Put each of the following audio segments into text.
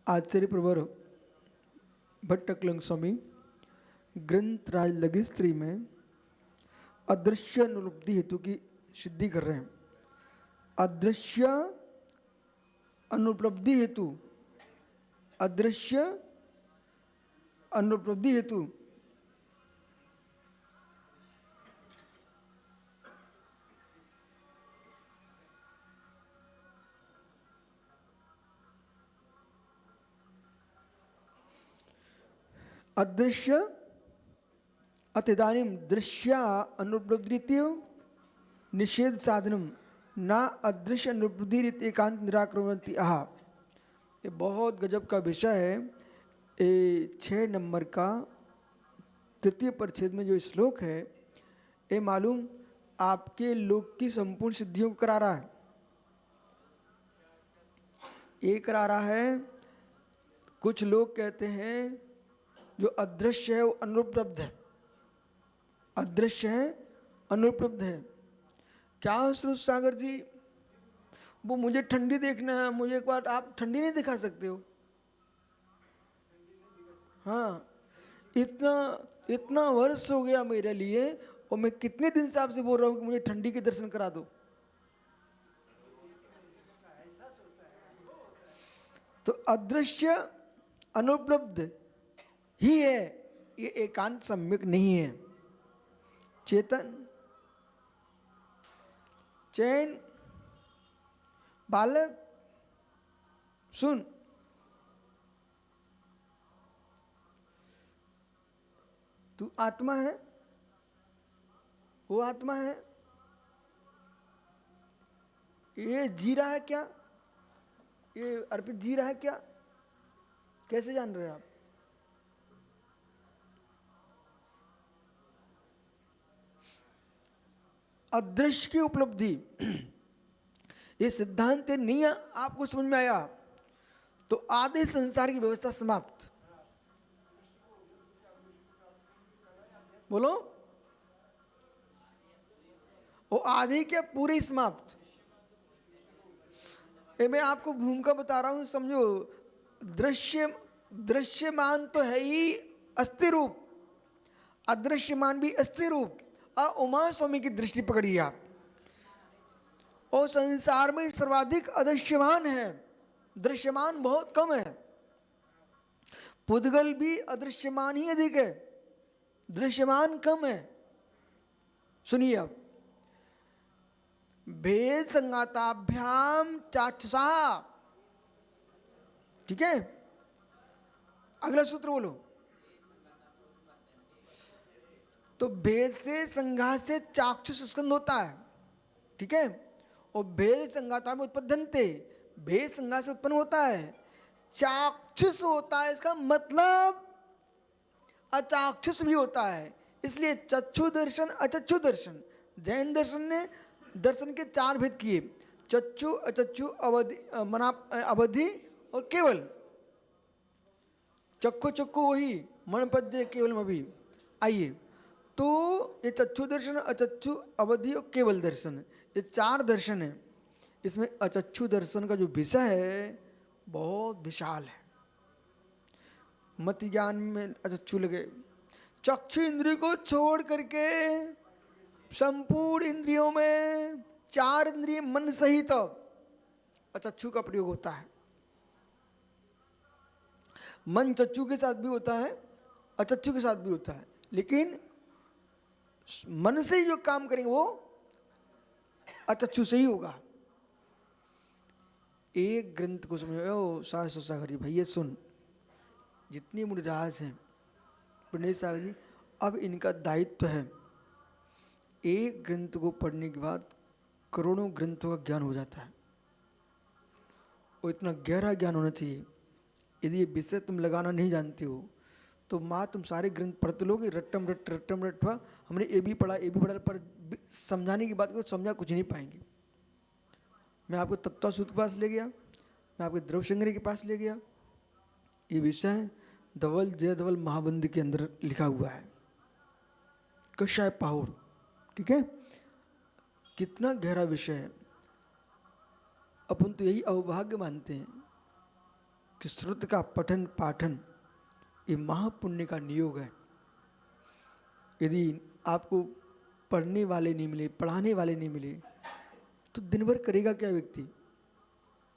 आचार्य प्रवर भट्टकलंग स्वामी ग्रंथ राज लगी स्त्री में अदृश्य अनुपलब्धि हेतु की सिद्धि कर रहे हैं। अदृश्य अनुपलब्धि हेतु, अदृश्य अनुपलब्धि हेतु अदृश्य अतिदानीम दृश्य अनुपलब्धि निषेध साधनम ना अदृश्य अनुपलब्धि एकांत निराकरणति आह। ये बहुत गजब का विषय है। ये 6 नंबर का तृतीय परिच्छेद में जो श्लोक है, ये मालूम आपके लोक की संपूर्ण सिद्धियों को करा रहा है। ये करा रहा है। कुछ लोग कहते हैं जो अदृश्य है वो अनुपलब्ध है, अदृश्य है अनुपलब्ध है। क्या श्रुत सागर जी, वो मुझे ठंडी देखना है, मुझे एक बार आप ठंडी नहीं दिखा सकते हो? हाँ, इतना वर्ष हो गया मेरे लिए और मैं कितने दिन से आपसे बोल रहा हूँ कि मुझे ठंडी के दर्शन करा दो। तो अदृश्य अनुपलब्ध ही है, ये एकांत सम्यक नहीं है। चेतन, चैन, बालक, सुन, तू आत्मा है, वो आत्मा है। ये जी रहा है क्या? ये अर्पित जी रहा है क्या? कैसे जान रहे हैं आप? अदृश्य की उपलब्धि, ये सिद्धांत नहीं आपको समझ में आया तो आधे संसार की व्यवस्था समाप्त। बोलो, वो आधे क्या पूरे समाप्त। ये मैं आपको भूमिका बता रहा हूं, समझो। दृश्यमान तो है ही अस्थि रूप, अदृश्यमान भी अस्थि रूप। उमा स्वामी की दृष्टि पकड़िए आप। और संसार में सर्वाधिक अदृश्यमान है, दृश्यमान बहुत कम है। पुद्गल भी अदृश्यमान ही अधिक है, दृश्यमान कम है। सुनिए अब, भेद संगाताभ्याम चाक्षुषा, ठीक है? अगला सूत्र बोलो। तो भेद से संघात से चाक्षुष स्कंद होता है, ठीक है? और भेद संघाता में उत्पद्यन्ते, भेद संघात से उत्पन्न होता है, चाक्षुष होता है। इसका मतलब अचाक्षुष भी होता है। इसलिए चक्षु दर्शन, अचक्षु दर्शन। जैन दर्शन ने दर्शन के 4 भेद किए, चक्षु, अचक्षु, अवधि, अवधि और केवल। चक्षु चक्षु वही, मनपज्य केवल अभी। आइए, तो ये चक्षु दर्शन, अचक्षु, अवधि और केवल दर्शन, ये 4 दर्शन है। इसमें अचक्षु दर्शन का जो विषय है बहुत विशाल है। मत ज्ञान में अचक्षु लगे, चक्षु इंद्रिय को छोड़ करके संपूर्ण इंद्रियों में 4 इंद्रिय मन सहित अचक्षु का प्रयोग होता है। मन चक्षु के साथ भी होता है, अचक्षु के साथ भी होता है, लेकिन मन से जो काम करेंगे वो अचक्षु से ही होगा। एक ग्रंथ को समझो शास्त्र सागर जी, भैया सुन, जितनी मुनिराज हैं प्रणय सागर जी, अब इनका दायित्व है एक ग्रंथ को पढ़ने के बाद करोड़ों ग्रंथों का ज्ञान हो जाता है। और इतना गहरा ज्ञान होना चाहिए। यदि ये विषय तुम लगाना नहीं जानते हो तो माँ तुम सारे ग्रंथ पढ़ते लोगे, रट्टम रट्टवा, हमने ये भी पढ़ा ये भी पढ़ा, पर समझाने की बात को समझा कुछ नहीं पाएंगे। मैं आपको तत्वासूत्र के पास ले गया, मैं आपके द्रव्यसंग्रह के पास ले गया। ये विषय धवल जय धवल महाबंध के अंदर लिखा हुआ है, कषाय पाहुर, ठीक है? कितना गहरा विषय है। अपन तो यही अवभाग्य मानते हैं कि श्रुत का पठन पाठन ये महापुण्य का नियोग है। यदि आपको पढ़ने वाले नहीं मिले, पढ़ाने वाले नहीं मिले, तो दिन भर करेगा क्या व्यक्ति?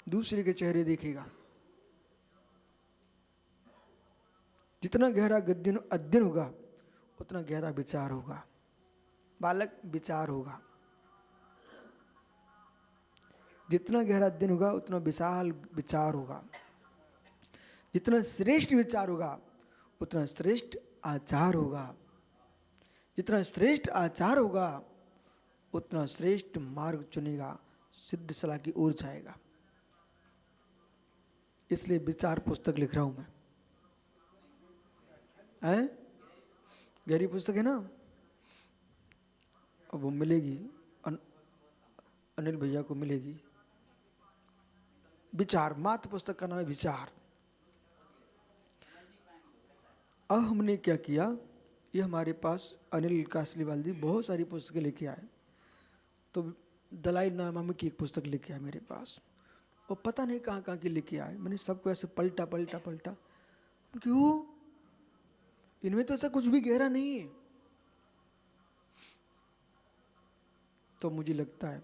दूसरे के चेहरे देखेगा। जितना गहरा गद्य अध्ययन होगा उतना गहरा विचार होगा, बालक विचार होगा। जितना गहरा अध्ययन होगा उतना विशाल विचार होगा। जितना श्रेष्ठ विचार होगा उतना श्रेष्ठ आचार होगा। जितना श्रेष्ठ आचार होगा उतना श्रेष्ठ मार्ग चुनेगा, सिद्ध सलाह की ओर जाएगा। इसलिए विचार पुस्तक लिख रहा हूं मैं। हैं? गहरी पुस्तक है ना, अब वो मिलेगी, अनिल भैया को मिलेगी। विचार, मात्र पुस्तक का नाम है विचार। अब हमने क्या किया, ये हमारे पास अनिल कासलीवाल जी बहुत सारी पुस्तकें लेके आए। तो दलाई लामा की एक पुस्तक लेके आए मेरे पास, और पता नहीं कहाँ कहाँ की लेके आए। मैंने सबको ऐसे पलटा पलटा पलटा, क्यों? इनमें तो ऐसा कुछ भी गहरा नहीं है। तो मुझे लगता है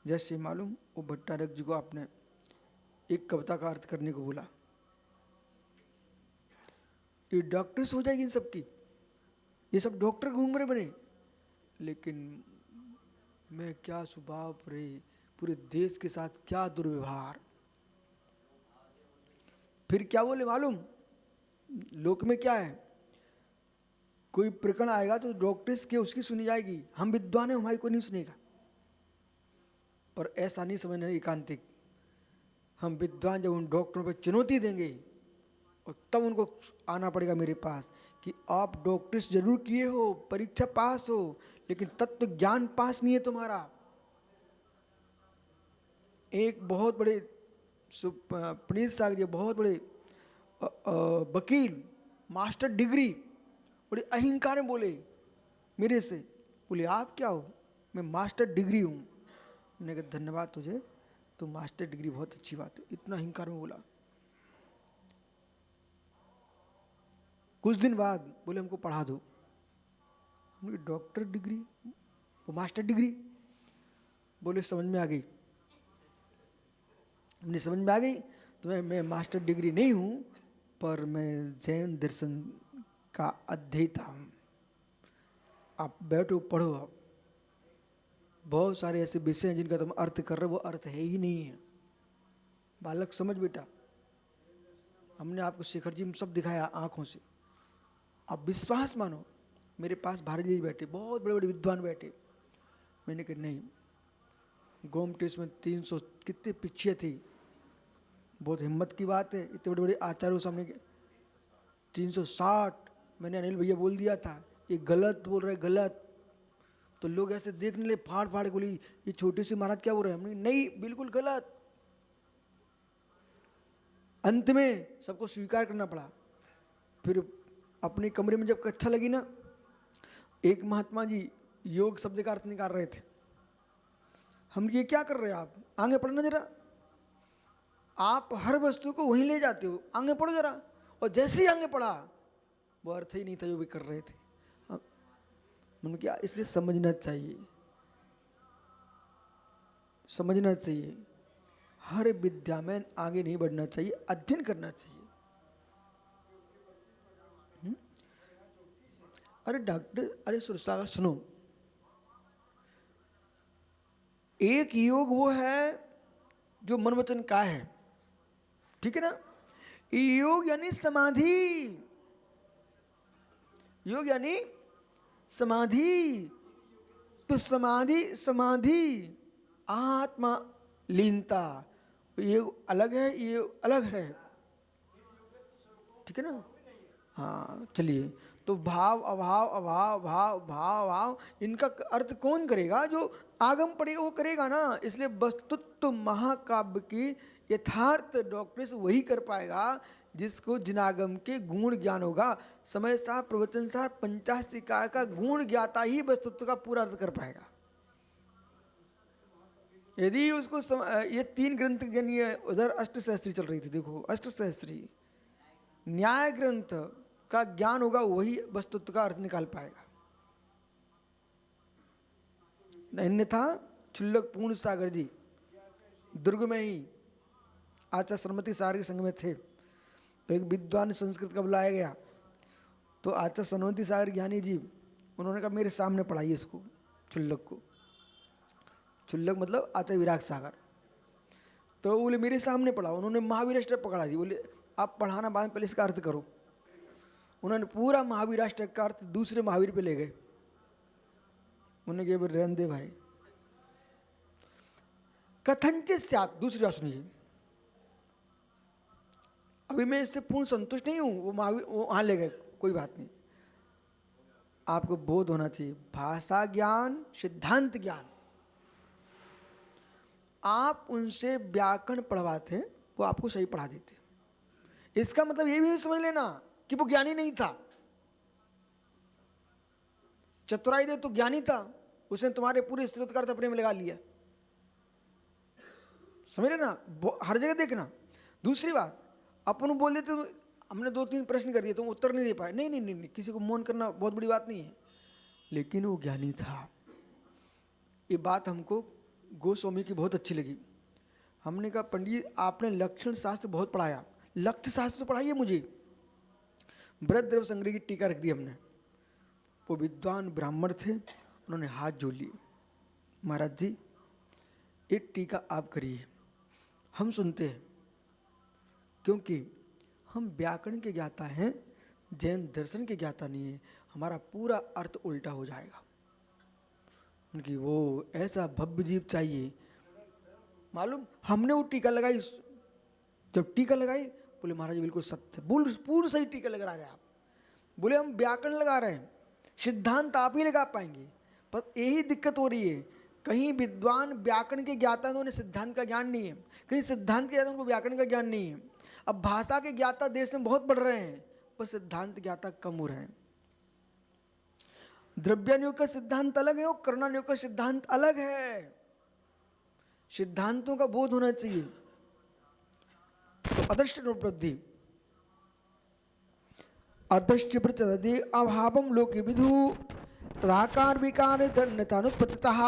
जैसे मालूम वो भट्टारक जी को आपने एक कविता का अर्थ करने को बोला, ये डॉक्टर्स हो जाएगी इन सबकी, ये सब डॉक्टर घूम रहे बने। लेकिन मैं क्या स्वभाव रे, पूरे देश के साथ क्या दुर्व्यवहार। फिर क्या बोले मालूम, लोक में क्या है, कोई प्रकरण आएगा तो डॉक्टर्स के उसकी सुनी जाएगी, हम विद्वान हैं हमारी कोई नहीं सुनेगा। पर ऐसा नहीं समझना एकांतिक, हम विद्वान जब उन डॉक्टरों पर चुनौती देंगे और तब उनको आना पड़ेगा मेरे पास कि आप डॉक्टर्स जरूर किए हो, परीक्षा पास हो, लेकिन तत्व ज्ञान पास नहीं है तुम्हारा। एक बहुत बड़े पुनीत सागर जी बहुत बड़े वकील, मास्टर डिग्री, बड़े अहंकार में बोले मेरे से, बोले आप क्या हो? मैं मास्टर डिग्री हूँ। मैंने कहा धन्यवाद तुझे, तो मास्टर डिग्री बहुत अच्छी बात है। इतना अहंकार में बोला। कुछ दिन बाद बोले हमको पढ़ा दो। हमने डॉक्टर डिग्री, वो मास्टर डिग्री, बोले समझ में आ गई। हमने समझ में आ गई तो मैं मास्टर डिग्री नहीं हूँ, पर मैं जैन दर्शन का अध्येता हूँ। आप बैठो पढ़ो। आप बहुत सारे ऐसे विषय हैं जिनका तुम अर्थ कर रहे हो, वो अर्थ है ही नहीं है। बालक समझ बेटा, हमने आपको शेखर जी में सब दिखाया आंखों से, आप विश्वास मानो। मेरे पास भारत जी बैठे, बहुत बड़े बड़े विद्वान बैठे। मैंने कहा नहीं, गोमटेस में 300 कितने पीछे थी, बहुत हिम्मत की बात है, इतने बड़े बड़े आचार्यों सामने 360। मैंने अनिल भैया बोल दिया था ये गलत बोल रहे, गलत। तो लोग ऐसे देखने लगे फाड़ फाड़, बोली ये छोटे से महाराज क्या बोल रहे हैं। हमने नहीं, बिल्कुल गलत। अंत में सबको स्वीकार करना पड़ा। फिर अपने कमरे में जब कक्षा लगी ना, एक महात्मा जी योग शब्द का अर्थ निकाल रहे थे। हम ये क्या कर रहे हैं, आप आगे पढ़ना जरा, आप हर वस्तु को वहीं ले जाते हो, आगे पढ़ो जरा। और जैसे ही आगे पढ़ा वो अर्थ ही नहीं था जो भी कर रहे थे। मैंने क्या, इसलिए समझना चाहिए, समझना चाहिए। हर विद्या में आगे नहीं बढ़ना चाहिए, अध्ययन करना चाहिए। अरे डॉक्टर, अरे सुरसागर सुनो, एक योग वो है जो मन वचन का है, ठीक है ना। योग यानी समाधि, योग यानी समाधि। तो समाधि, समाधि आत्मा लीनता, ये अलग है, ये अलग है, ठीक है ना। हाँ चलिए, तो भाव अभाव, अभाव भाव, भाव भाव, इनका अर्थ कौन करेगा? जो आगम पढ़ेगा वो करेगा ना। इसलिए वस्तुत्व महाकाव्य की यथार्थ डॉक्टर्स वही कर पाएगा जिसको जिनागम के गुण ज्ञान होगा। समय साह, प्रवचन साह, पंचाशिका का गुण ज्ञाता ही वस्तुत्व का पूरा अर्थ कर पाएगा। यदि उसको ये 3 ग्रंथ ज्ञानी है, उधर अष्टसहस्त्री चल रही थी, देखो अष्टसहस्त्री न्याय ग्रंथ का ज्ञान होगा, वही वस्तुत्व का अर्थ निकाल पाएगा। अन्यथा क्षुल्लक पूर्ण सागर जी दुर्ग में ही आचार्य सरमती सागर के संग में थे, तो एक विद्वान संस्कृत का बुलाया गया, तो आचार्य सरमती सागर ज्ञानी जी उन्होंने कहा मेरे सामने पढ़ाइए इसको, क्षुल्लक को। क्षुल्लक मतलब आचार्य विराग सागर। तो बोले मेरे सामने पढ़ाओ। उन्होंने महावीराष्टक पकड़ा जी, बोले आप पढ़ाना बाद में, पहले इसका अर्थ करो। उन्होंने पूरा महावीराष्टक का अर्थ दूसरे महावीर पे ले गए। उन्होंने कहा रहने दे भाई। कथंचित स्यात्, दूसरी बात सुनिए, अभी मैं इससे पूर्ण संतुष्ट नहीं हूं, वो महावीर वो वहां ले गए, कोई बात नहीं। आपको बोध होना चाहिए, भाषा ज्ञान सिद्धांत ज्ञान, आप उनसे व्याकरण पढ़वाते वो आपको सही पढ़ा देते। इसका मतलब ये भी समझ लेना कि वो ज्ञानी नहीं था। चतुराई दे तो ज्ञानी था, उसने तुम्हारे पूरे स्त्रोत का अर्थ अपने में लगा लिया। समझ रहे ना, हर जगह देखना। दूसरी बात, अपन बोल देते हमने 2-3 प्रश्न कर दिए, तुम उत्तर नहीं दे पाए, नहीं नहीं नहीं, नहीं, किसी को मौन करना बहुत बड़ी बात नहीं है, लेकिन वो ज्ञानी था। ये बात हमको गोस्वामी की बहुत अच्छी लगी। हमने कहा पंडित आपने लक्षण शास्त्र बहुत पढ़ाया, लक्ष्य शास्त्र तो पढ़ाइए मुझे। बृहद द्रव्य संग्रह की टीका रख दी हमने। वो विद्वान ब्राह्मण थे, उन्होंने हाथ जोड़ लिए, महाराज जी एक टीका आप करिए, हम सुनते हैं, क्योंकि हम व्याकरण के ज्ञाता हैं, जैन दर्शन के ज्ञाता नहीं है, हमारा पूरा अर्थ उल्टा हो जाएगा। उनकी वो ऐसा भव्य जीव चाहिए। मालूम हमने वो टीका लगाई, जब टीका लगाई बोले महाराज बिल्कुल सत्य, पूर्ण सही टीका लगा रहे हैं आप। बोले हम व्याकरण लगा रहे हैं, सिद्धांत आप ही लगा पाएंगे, पर यही दिक्कत हो रही है, कहीं विद्वान व्याकरण के ज्ञाता उन्होंने सिद्धांत का ज्ञान नहीं है, कहीं सिद्धांत के ज्ञाता उनको व्याकरण का ज्ञान नहीं है। अब भाषा के ज्ञाता देश में बहुत बढ़ रहे हैं, पर सिद्धांत ज्ञाता कम हो रहे हैं। द्रव्यानुयोग का सिद्धांत अलग है और कर्णानुयोग का सिद्धांत अलग है। सिद्धांतों का बोध होना चाहिए। तो अदृष्ट उपलब्धि, अदृष्ट प्रचलति अभावम लोके विदु तदाकार विकार दन्नतानुत्पत्तितः।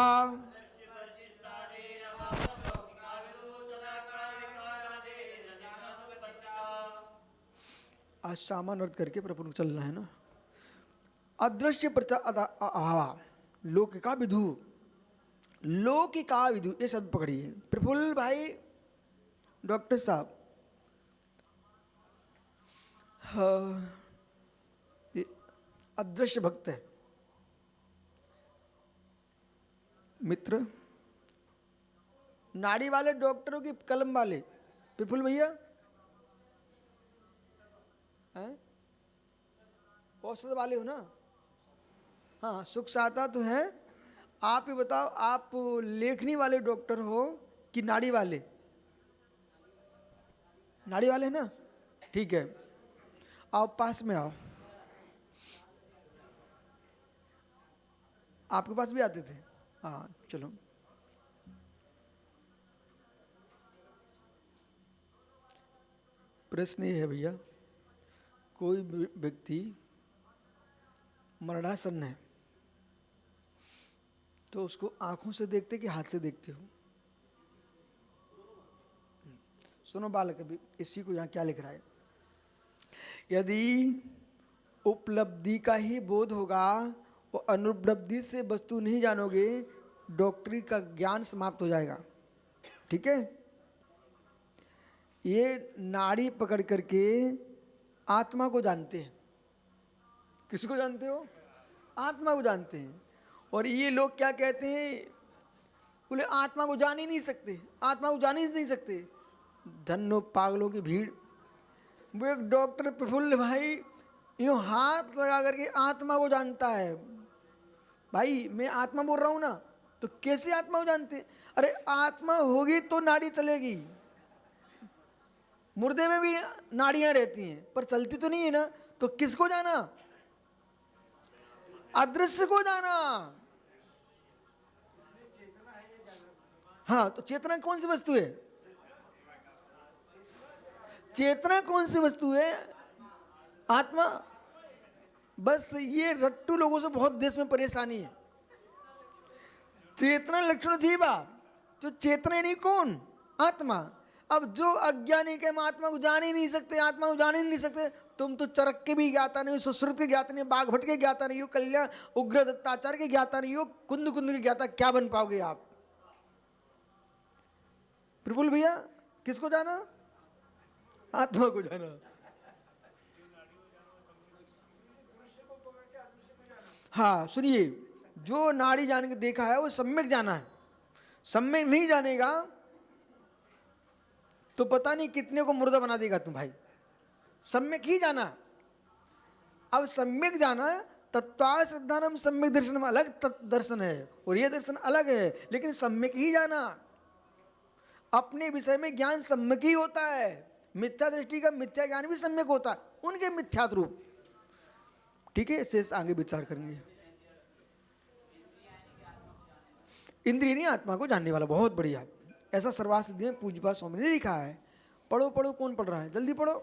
आज सामान्य अर्थ करके प्रपुन चलना है ना। अदृश्य अभाव लौकिका विदु, लौकिका विदु ये शब्द पकड़िए। प्रफुल्ल भाई डॉक्टर साहब अदृश्य भक्त है मित्र, नाड़ी वाले डॉक्टरों की कलम वाले प्रफुल्ल भैया औषध वाले हो ना। हाँ सुख साता तो है। आप ही बताओ, आप लेखनी वाले डॉक्टर हो कि नाड़ी वाले? नाड़ी वाले ना, ठीक है, आओ पास में आओ। आपके पास भी आते थे? हाँ चलो। प्रश्न ये है भैया, कोई व्यक्ति मरणासन है तो उसको आंखों से देखते कि हाथ से देखते हो? सुनो बालक, अभी इसी को यहाँ क्या लिख रहा है, यदि उपलब्धि का ही बोध होगा और अनुपलब्धि से वस्तु नहीं जानोगे, डॉक्टरी का ज्ञान समाप्त हो जाएगा। ठीक है, ये नाड़ी पकड़ करके आत्मा को जानते हैं। किसको जानते हो? आत्मा को जानते हैं। और ये लोग क्या कहते हैं, बोले आत्मा को जान ही नहीं सकते, आत्मा को जान ही नहीं सकते। धन्नो पागलों की भीड़। वो एक डॉक्टर प्रफुल्ल भाई यूँ हाथ लगा करके आत्मा को जानता है। भाई मैं आत्मा बोल रहा हूँ ना, तो कैसे आत्मा को जानते? अरे आत्मा होगी तो नाड़ी चलेगी। मुर्दे में भी नाड़ियां रहती हैं पर चलती तो नहीं है ना, तो किसको जाना? अदृश्य को जाना। हाँ, तो चेतना कौन सी वस्तु है? चेतना कौन सी वस्तु है? आत्मा। बस ये रट्टू लोगों से बहुत देश में परेशानी है। चेतना लक्षण जीवा, जो चेतना नहीं कौन? आत्मा। अब जो अज्ञानी के हम आत्मा को जान ही नहीं सकते, आत्मा को जान ही नहीं सकते, तुम तो चरक के भी ज्ञाता नहीं हो, सुश्रुत के ज्ञाता नहीं हो, बाघ भट्ट के ज्ञाता नहीं हो, कल्याण उग्र दत्ताचार्य के ज्ञाता नहीं हो, कुंद कुंद के ज्ञाता क्या बन पाओगे आप? प्रफुल्ल भैया, किसको जाना? आत्मा को जाना। हाँ सुनिए, जो नाड़ी जान के देखा है वो सम्यक जाना है। सम्यक नहीं जानेगा तो पता नहीं कितने को मुर्दा बना देगा तुम भाई। सम्यक ही जाना। अब सम्यक जाना, तत्वा श्रद्धानम सम्यक दर्शन में अलग दर्शन है और ये दर्शन अलग है, लेकिन सम्यक ही जाना। अपने विषय में ज्ञान सम्यक ही होता है। मिथ्या दृष्टि का मिथ्या ज्ञान भी सम्यक होता है, उनके मिथ्यात्व रूप। ठीक है, शेष आगे विचार करेंगे। इंद्रिय नहीं, आत्मा को जानने वाला। बहुत बढ़िया, ऐसा सर्वासिद्धि में पूज्यपाद स्वामी ने लिखा है। पढ़ो पढ़ो, कौन पढ़ रहा है? जल्दी पढ़ो।